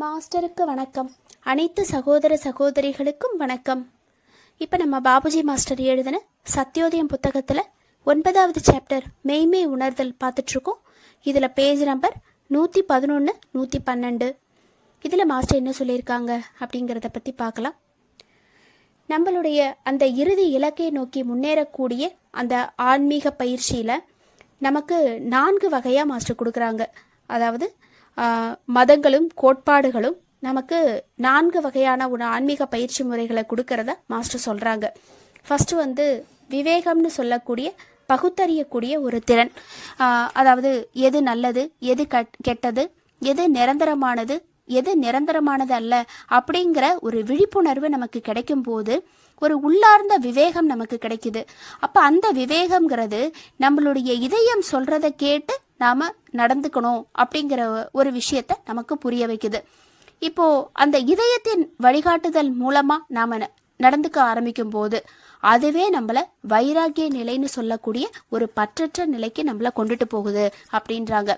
மாஸ்டருக்கு வணக்கம். அனைத்து சகோதர சகோதரிகளுக்கும் வணக்கம். இப்போ நம்ம பாபுஜி மாஸ்டர் எழுதின சத்யோதயம் புத்தகத்தில் 9வது சாப்டர் மெய்மை உணர்தல் பார்த்துட்ருக்கோம். இதில் பேஜ் நம்பர் 111 112. இதில் மாஸ்டர் என்ன சொல்லியிருக்காங்க அப்படிங்கிறத பற்றி பார்க்கலாம். நம்மளுடைய அந்த இறுதி இலக்கை நோக்கி முன்னேறக்கூடிய அந்த ஆன்மீக பயிற்சியில் நமக்கு 4 வகையாக மாஸ்டர் கொடுக்குறாங்க. அதாவது மதங்களும் கோட்பாடுகளும் நமக்கு 4 வகையான ஒரு ஆன்மீக பயிற்சி முறைகளை கொடுக்கறத மாஸ்டர் சொல்கிறாங்க. ஃபஸ்ட்டு விவேகம்னு சொல்லக்கூடிய பகுத்தறியக்கூடிய ஒரு திறன். அதாவது எது நல்லது, எது கெட்டது, எது நிரந்தரமானது, எது நிரந்தரமானது அல்ல அப்படிங்கிற ஒரு விழிப்புணர்வு நமக்கு கிடைக்கும் போது ஒரு உள்ளார்ந்த விவேகம் நமக்கு கிடைக்குது. அப்போ அந்த விவேகம்ங்கிறது நம்மளுடைய இதயம் சொல்றதை கேட்டு நாம் நடந்துக்கணும் அப்படிங்கிற ஒரு விஷயத்த நமக்கு புரிய வைக்குது. இப்போ அந்த இதயத்தின் வழிகாட்டுதல் மூலமாக நாம் நடந்துக்க ஆரம்பிக்கும் போது அதுவே நம்மளை வைராகிய நிலைன்னு சொல்லக்கூடிய ஒரு பற்றற்ற நிலைக்கு நம்மளை கொண்டுட்டு போகுது அப்படின்றாங்க.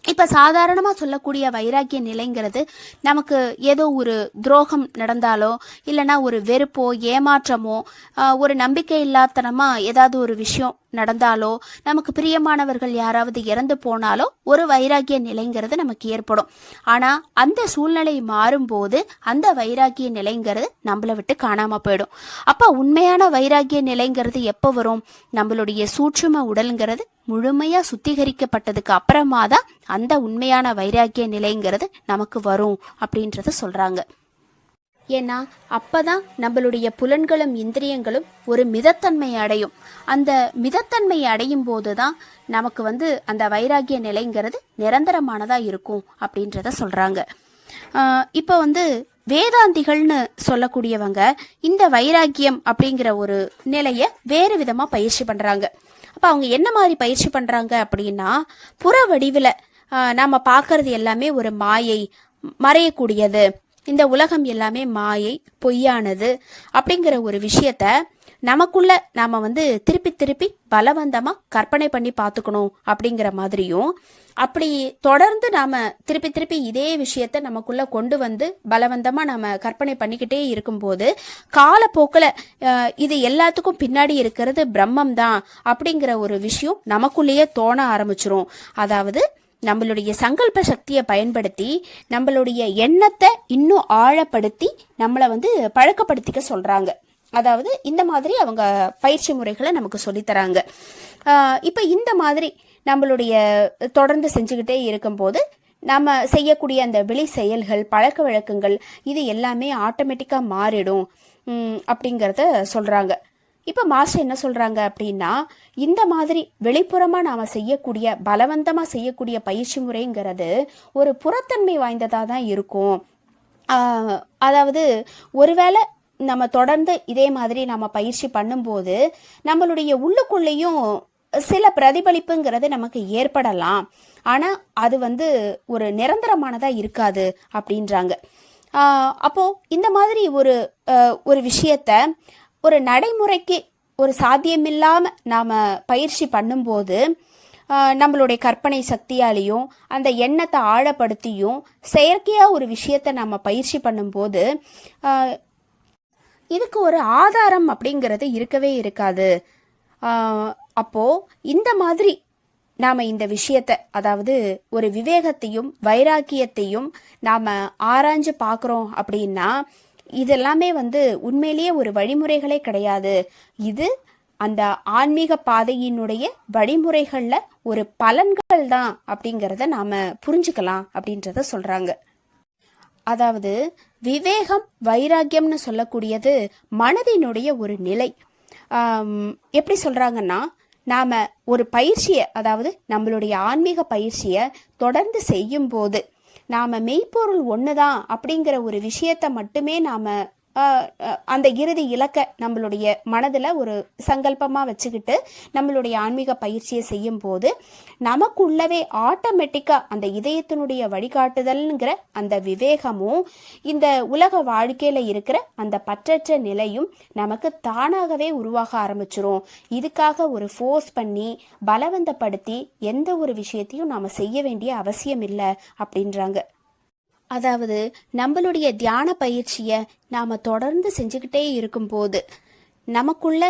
இப்போ சாதாரணமாக சொல்லக்கூடிய வைராக்கிய நிலைங்கிறது நமக்கு ஏதோ ஒரு துரோகம் நடந்தாலோ இல்லைனா ஒரு வெறுப்போ ஏமாற்றமோ ஒரு நம்பிக்கை இல்லாதனமாக ஏதாவது ஒரு விஷயம் நடந்தாலோ நமக்கு பிரியமானவர்கள் யாராவது இறந்து போனாலோ ஒரு வைராக்கிய நிலைங்கிறது நமக்கு ஏற்படும். ஆனால் அந்த சூழ்நிலை மாறும்போது அந்த வைராக்கிய நிலைங்கிறது நம்மளை விட்டு காணாமல் போயிடும். அப்போ உண்மையான வைராக்கிய நிலைங்கிறது எப்போ வரும்? நம்மளுடைய சூட்சும உடல்ங்கிறது முழுமையாக சுத்திகரிக்கப்பட்டதுக்கு அப்புறமா தான் அந்த உண்மையான வைராக்கிய நிலைங்கிறது நமக்கு வரும் அப்படின்றத சொல்கிறாங்க. ஏன்னா அப்பதான் நம்மளுடைய புலன்களும் இந்திரியங்களும் ஒரு மிதத்தன்மை அடையும். அந்த மிதத்தன்மை அடையும் போது தான் நமக்கு அந்த வைராகிய நிலைங்கிறது நிரந்தரமானதாக இருக்கும் அப்படின்றத சொல்கிறாங்க. இப்போ வேதாந்திகள்னு சொல்லக்கூடியவங்க இந்த வைராக்கியம் அப்படிங்கிற ஒரு நிலையை வேறு விதமாக பயிற்சி பண்ணுறாங்க. அப்போ அவங்க என்ன மாதிரி பயிற்சி பண்ணுறாங்க அப்படின்னா, புற வடிவில் நாம் பார்க்கறது எல்லாமே ஒரு மாயை, மறையக்கூடியது, இந்த உலகம் எல்லாமே மாயை, பொய்யானது அப்படிங்கிற ஒரு விஷயத்த நமக்குள்ள நாம திருப்பி திருப்பி பலவந்தமாக கற்பனை பண்ணி பார்த்துக்கணும் அப்படிங்கிற மாதிரியும், அப்படி தொடர்ந்து நாம திருப்பி திருப்பி இதே விஷயத்த நமக்குள்ள கொண்டு பலவந்தமாக நாம கற்பனை பண்ணிக்கிட்டே இருக்கும்போது காலப்போக்கில் இது எல்லாத்துக்கும் பின்னாடி இருக்கிறது பிரம்மம் தான் அப்படிங்கிற ஒரு விஷயம் நமக்குள்ளேயே தோண ஆரம்பிச்சிரும். அதாவது நம்மளுடைய சங்கல்ப சக்தியை பயன்படுத்தி நம்மளுடைய எண்ணத்தை இன்னும் ஆழப்படுத்தி நம்மளை பழக்கப்படுத்திக்க சொல்றாங்க. அதாவது இந்த மாதிரி அவங்க பயிற்சி முறைகளை நமக்கு சொல்லித்தராங்க. இப்போ இந்த மாதிரி நம்மளுடைய தொடர்ந்து செஞ்சுக்கிட்டே இருக்கும்போது நம்ம செய்யக்கூடிய அந்த வெளி செயல்கள், பழக்க வழக்கங்கள் இது எல்லாமே ஆட்டோமேட்டிக்காக மாறிடும் அப்படிங்கிறத சொல்கிறாங்க. இப்போ மாஸ்டர் என்ன சொல்கிறாங்க அப்படின்னா, இந்த மாதிரி வெளிப்புறமாக நாம் செய்யக்கூடிய பலவந்தமாக செய்யக்கூடிய பயிற்சி முறைங்கிறது ஒரு புறத்தன்மை வாய்ந்ததாக தான் இருக்கும். அதாவது ஒருவேளை நம்ம தொடர்ந்து இதே மாதிரி நம்ம பயிற்சி பண்ணும்போது நம்மளுடைய உள்ளுக்குள்ளேயும் சில பிரதிபலிப்புங்கிறது நமக்கு ஏற்படலாம். ஆனால் அது ஒரு நிரந்தரமானதாக இருக்காது அப்படின்றாங்க. அப்போது இந்த மாதிரி ஒரு விஷயத்த ஒரு நடைமுறைக்கு ஒரு சாத்தியமில்லாமல் நாம் பயிற்சி பண்ணும்போது நம்மளுடைய கற்பனை சக்தியாலேயும் அந்த எண்ணத்தை ஆழப்படுத்தியும் செயற்கையாக ஒரு விஷயத்தை நம்ம பயிற்சி பண்ணும்போது இதுக்கு ஒரு ஆதாரம் அப்படிங்கிறது இருக்கவே இருக்காது. அப்போது இந்த மாதிரி நாம் இந்த விஷயத்தை, அதாவது ஒரு விவேகத்தையும் வைராக்கியத்தையும் நாம் ஆராய்ஞ்சு பார்க்குறோம் அப்படின்னா இதெல்லாமே உண்மையிலேயே ஒரு வழிமுறைகளே கிடையாது. இது அந்த ஆன்மீக பாதையினுடைய வழிமுறைகளில் ஒரு பலன்கள் தான் அப்படிங்கிறத நாம் புரிஞ்சுக்கலாம் அப்படின்றத சொல்கிறாங்க. அதாவது விவேகம் வைராக்கியம்னு சொல்லக்கூடியது மனதினுடைய ஒரு நிலை. எப்படி சொல்கிறாங்கன்னா, நாம் ஒரு பயிற்சியை, அதாவது நம்மளுடைய ஆன்மீக பயிற்சியை தொடர்ந்து செய்யும்போது நாம் மெய்ப்பொருள் ஒன்று தான் அப்படிங்கிற ஒரு விஷயத்தை மட்டுமே நாம் அந்த இறுதி இலக்கை நம்மளுடைய மனதில் ஒரு சங்கல்பமாக வச்சுக்கிட்டு நம்மளுடைய ஆன்மீக பயிற்சியை செய்யும் போது நமக்குள்ளவே ஆட்டோமேட்டிக்காக அந்த இதயத்தினுடைய வழிகாட்டுதல்ங்கிற அந்த விவேகமும் இந்த உலக வாழ்க்கையில் இருக்கிற அந்த பற்றற்ற நிலையும் நமக்கு தானாகவே உருவாக ஆரம்பிச்சிரும். இதுக்காக ஒரு ஃபோர்ஸ் பண்ணி பலவந்தப்படுத்தி எந்த ஒரு விஷயத்தையும் நாம் செய்ய வேண்டிய அவசியம் இல்லை அப்படின்றாங்க. அதாவது நம்மளுடைய தியான பயிற்சியை நாம் தொடர்ந்து செஞ்சுக்கிட்டே இருக்கும்போது நமக்குள்ள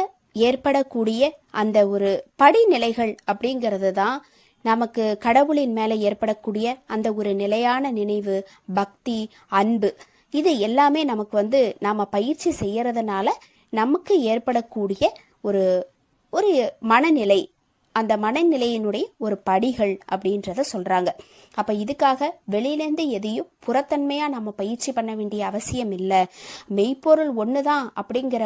ஏற்படக்கூடிய அந்த ஒரு படிநிலைகள் அப்படிங்கிறது தான் நமக்கு கடவுளின் மேலே ஏற்படக்கூடிய அந்த ஒரு நிலையான நினைவு, பக்தி, அன்பு, இது எல்லாமே நமக்கு நாம் பயிற்சி செய்யறதுனால நமக்கு ஏற்படக்கூடிய ஒரு ஒரு மனநிலை, அந்த மனநிலையினுடைய ஒரு படிகள் அப்படின்றத சொல்கிறாங்க. அப்போ இதுக்காக வெளியிலேருந்து எதையும் புறத்தன்மையாக நம்ம பயிற்சி பண்ண வேண்டிய அவசியம் இல்லை. மெய்ப்பொருள் ஒன்று தான் அப்படிங்கிற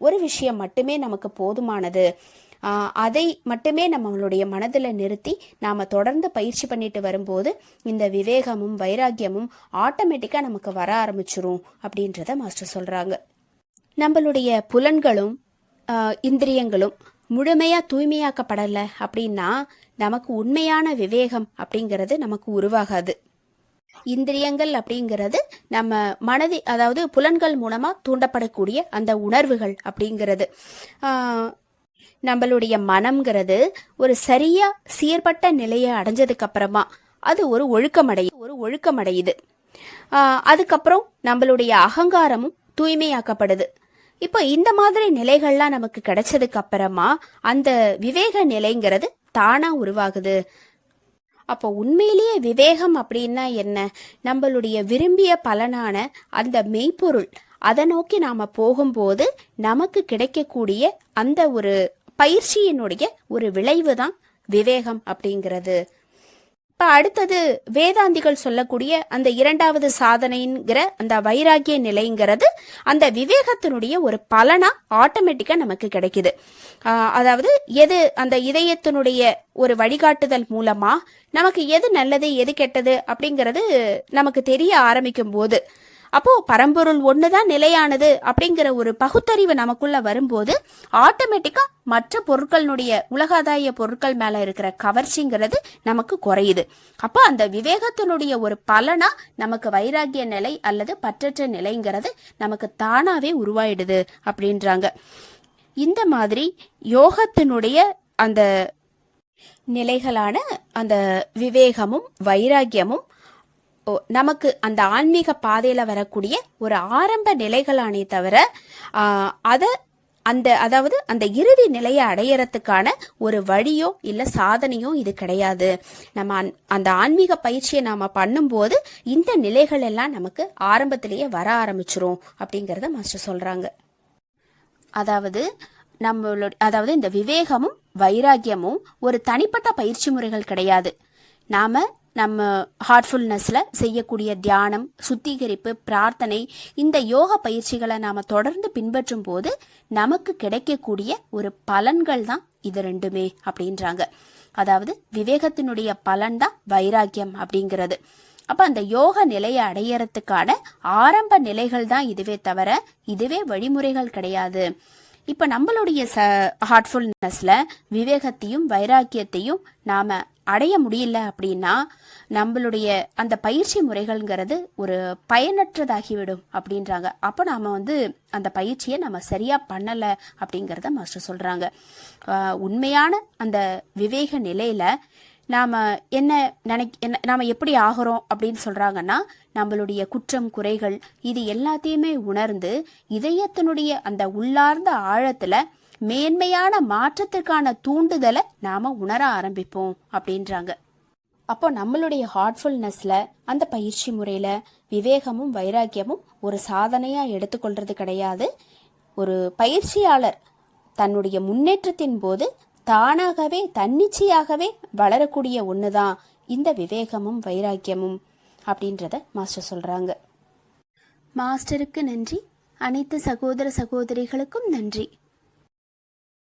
ஒரு விஷயம் மட்டுமே நமக்கு போதுமானது. அதை மட்டுமே நம்மளுடைய மனதில் நிறுத்தி நாம் தொடர்ந்து பயிற்சி பண்ணிட்டு வரும்போது இந்த விவேகமும் வைராக்கியமும் ஆட்டோமேட்டிக்காக நமக்கு வர ஆரம்பிச்சிரும் அப்படின்றத மாஸ்டர் சொல்கிறாங்க. நம்மளுடைய புலன்களும் இந்திரியங்களும் முழுமையாக தூய்மையாக்கப்படலை அப்படின்னா நமக்கு உண்மையான விவேகம் அப்படிங்கிறது நமக்கு உருவாகாது. இந்திரியங்கள் அப்படிங்கிறது நம்ம மனதி, அதாவது புலன்கள் மூலமாக தூண்டப்படக்கூடிய அந்த உணர்வுகள் அப்படிங்கிறது. நம்மளுடைய மனம்ங்கிறது ஒரு சரியா சீர்பட்ட நிலையை அடைஞ்சதுக்கு அப்புறமா அது ஒரு ஒழுக்கமடையுது. அதுக்கப்புறம் நம்மளுடைய அகங்காரமும் தூய்மையாக்கப்படுது. இப்போ இந்த மாதிரி நிலைகள்லாம் நமக்கு கிடைச்சதுக்கு அப்புறமா அந்த விவேக நிலைங்கிறது தானா உருவாகுது. அப்போ உண்மையிலேயே விவேகம் அப்படின்னா என்ன? நம்மளுடைய விரும்பிய பலனான அந்த மெய்ப்பொருள், அதை நோக்கி நாம போகும்போது நமக்கு கிடைக்கக்கூடிய அந்த ஒரு பயிற்சியினுடைய ஒரு விளைவு தான் விவேகம் அப்படிங்கிறது. இப்போ அடுத்தது வேதாந்திகள் சொல்லக்கூடிய அந்த இரண்டாவது சாதனைங்கிற அந்த வைராகிய நிலைங்கிறது அந்த விவேகத்தினுடைய ஒரு பலனா ஆட்டோமேட்டிக்கா நமக்கு கிடைக்குது. அதாவது எது அந்த இதயத்தினுடைய ஒரு வழிகாட்டுதல் மூலமா நமக்கு எது நல்லது எது கெட்டது அப்படிங்கிறது நமக்கு தெரிய ஆரம்பிக்கும் போது, அப்போ பரம்பொருள் ஒண்ணுதான் நிலையானது அப்படிங்கிற ஒரு பகுத்தறிவு நமக்குள்ள வரும்போது ஆட்டோமேட்டிக்கா மற்ற பொருட்களுடைய உலகாதாய பொருட்கள் மேல இருக்கிற கவர்ச்சிங்கிறது நமக்கு குறையுது. அப்போ அந்த விவேகத்தினுடைய ஒரு பலனா நமக்கு வைராகிய நிலை அல்லது பற்றற்ற நிலைங்கிறது நமக்கு தானாவே உருவாயிடுது அப்படின்றாங்க. இந்த மாதிரி யோகத்தினுடைய அந்த நிலைகளான அந்த விவேகமும் வைராகியமும் நமக்கு அந்த ஆன்மீக பாதையில வரக்கூடிய ஒரு ஆரம்ப நிலைகளானே தவிர அதாவது அந்த இறுதி நிலையை அடையறதுக்கான ஒரு வழியோ இல்ல சாதனையோ இது கிடையாது. நம்ம அந்த ஆன்மீக பயிற்சியை நாம பண்ணும்போது இந்த நிலைகள் எல்லாம் நமக்கு ஆரம்பத்திலேயே வர ஆரம்பிச்சிரும் அப்படிங்கறத மாஸ்டர் சொல்றாங்க. அதாவது இந்த விவேகமும் வைராகியமும் ஒரு தனிப்பட்ட பயிற்சி முறைகள் கிடையாது. நம்ம ஹார்ட்ஃபுல்னஸ்ல செய்யக்கூடிய தியானம், சுத்திகரிப்பு, பிரார்த்தனை, இந்த யோக பயிற்சிகளை நாம தொடர்ந்து பின்பற்றும் போது நமக்கு கிடைக்கக்கூடிய ஒரு பலன்கள் தான் இது ரெண்டுமே அப்படின்றாங்க. அதாவது விவேகத்தினுடைய பலன் தான் வைராக்கியம் அப்படிங்கிறது. அப்ப அந்த யோக நிலையை அடையறதுக்கான ஆரம்ப நிலைகள் தான் இதுவே தவிர இதுவே வழிமுறைகள் கிடையாது. இப்ப நம்மளுடைய ஹார்ட்ஃபுல்னஸ்ல விவேகத்தையும் வைராக்கியத்தையும் நாம அடைய முடியல அப்படின்னா நம்மளுடைய அந்த பயிற்சி முறைகள்ங்கிறது ஒரு பயனற்றதாகிவிடும் அப்படின்றாங்க. அப்போ நாம அந்த பயிற்சியை நம்ம சரியா பண்ணல அப்படிங்கிறத மாஸ்டர் சொல்றாங்க. உண்மையான அந்த விவேக நிலையில நாம எப்படி ஆகிறோம் அப்படின்னு சொல்றாங்கன்னா, நம்மளுடைய குற்றம் குறைகள் இது எல்லாத்தையுமே உணர்ந்து இதயத்தினுடைய அந்த உள்ளார்ந்த ஆழத்துல மேன்மையான மாற்றத்திற்கான தூண்டுதலை நாம உணர ஆரம்பிப்போம் அப்படின்றாங்க. அப்போ நம்மளுடைய ஹார்ட்ஃபுல்னஸ்ல அந்த பயிற்சி முறையில விவேகமும் வைராக்கியமும் ஒரு சாதனையா எடுத்துக்கொள்றது கிடையாது. ஒரு பயிற்சியாளர் தன்னுடைய முன்னேற்றத்தின் போது தானாகவே தன்னிச்சையாகவே வளரக்கூடிய ஒண்ணுதான் இந்த விவேகமும் வைராக்கியமும் அப்படின்றத மாஸ்டர் சொல்றாங்க. மாஸ்டருக்கு நன்றி. அனைத்து சகோதர சகோதரிகளுக்கும் நன்றி.